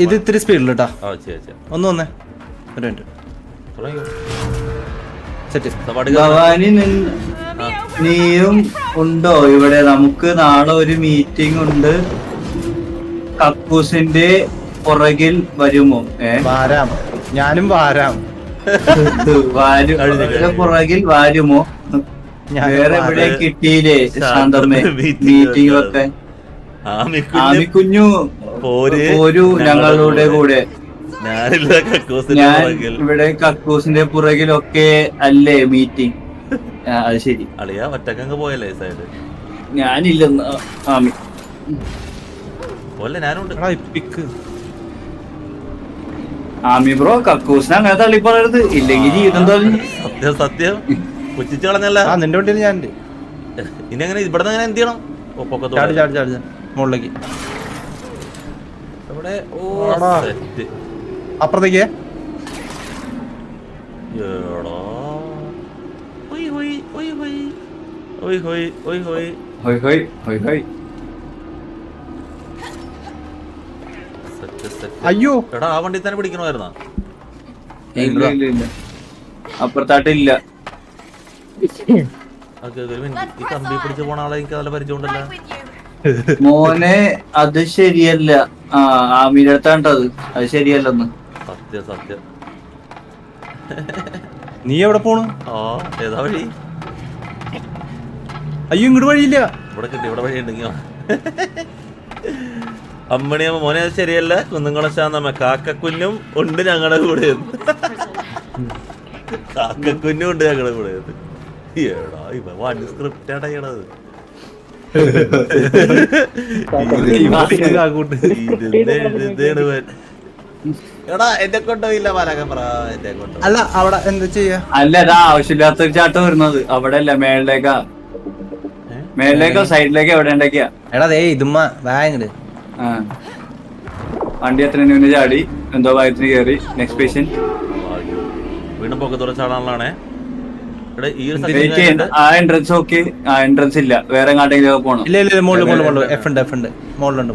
ഇത് ഇത്തിരി സ്പീഡിൽ കേട്ടാ. ഒന്ന് വന്നേ, ഒരു മിനിറ്റ്. സെറ്റ്. ഭവാനി നീയും ഉണ്ടോ ഇവിടെ? നമുക്ക് നാളെ ഒരു മീറ്റിംഗ് ഉണ്ട്. കക്കൂസിന്റെ പുറകിൽ വരുമോ? വാരാം, ഞാനും വാരാം. പുറകിൽ വരുമോ? വേറെ എവിടെ കിട്ടിയില്ലേ ശാന്തമ്മേ മീറ്റിംഗൊക്കെ? ആമിക്കുഞ്ഞു പോരൂ ഞങ്ങളുടെ കൂടെ. ഞാൻ ഇവിടെ കക്കൂസിന്റെ പുറകിലൊക്കെ അല്ലേ മീറ്റിംഗ്? അത് ശരി. അളിയാ ഒറ്റക്കങ്ങ് പോയല്ലേ സൈഡ്? ഞാനില്ലെന്ന് ആമി പോലെ ഞാനുണ്ട്. ആമി ബ്രോ കക്കൂസിനെ അങ്ങനെ തള്ളി പറയരുത്, ഇല്ലെങ്കിൽ ജീവിതം തള്ളി. സത്യം സത്യം പുച്ഛിച്ച് കളഞ്ഞല്ല. നിന്റെ വണ്ടിയിൽ ഞാൻ ഇനി അങ്ങനെ ഇവിടെ അങ്ങനെ എന്ത് ചെയ്യണം? മുകളിലേക്ക് ഇവിടെ അപ്പുറത്തേക്ക്. അയ്യോ എടാ ആ വണ്ടി തന്നെ പിടിക്കണമായിരുന്നാ? അപ്പുറത്തായിട്ടില്ല. ഈ കമ്പി പിടിച്ച് പോണ ആളെ എനിക്ക് നല്ല പരിചയമുണ്ടല്ലോ. മോനെ അത് ശരിയല്ല. ആമിയുടെ അടുത്താണ്ടത്, അത് ശരിയല്ലെന്ന്. സത്യം സത്യം. നീ എവിടെ പോണു? ഏതാ വഴി? അയ്യോ ഇങ്ങോട്ട് വഴിയില്ല. ഇവിടെ കിട്ടി, ഇവിടെ വഴി ഉണ്ടെങ്കിൽ അമ്മണിയമ്മ മോനെ അത് ശരിയല്ല. കുന്നുംകുളം ശാന്തമ്മ കാക്കക്കുഞ്ഞും ഉണ്ട് ഞങ്ങളുടെ കൂടെ. കാക്കക്കുഞ്ഞും ഉണ്ട് ഞങ്ങളുടെ കൂടെ. ഏടാ ഇവ വണ്ടി സ്ക്രിപ്റ്റാണ് ചെയ്യണത്. എടാ എന്നെ കൊണ്ടുപോയില്ല പാലാകമ്പ്ര, എന്നെ കൊണ്ടു. അല്ല അവിടെ എന്താ ചെയ്യാ? അല്ല അതാ ആവശ്യമില്ലാത്തൊരു ചാട്ടം വരുന്നത്. അവിടെ അല്ല, മേളിലേക്കാ സൈഡിലേക്കാ എവിടെ ഉണ്ടാക്കിയാ? എടാ ദേ ഇതുമ്മ വാങ്ങട്. വണ്ടി എത്ര മുന്നേ ചാടി, എന്തോ ഭാഗത്തിന് കയറി. നെക്സ്റ്റ് പേഷ്യന്റ് വീണ്ടും പൊക്കത്തോടെ ചാടാനുള്ളതാണേ. ആ എൻട്രൻസ് ഓക്കെ. ആ എൻട്രൻസ് ഇല്ല, വേറെ എങ്ങാട്ടെങ്കിലും പോണം. ഇല്ല മുകളിലുണ്ട്.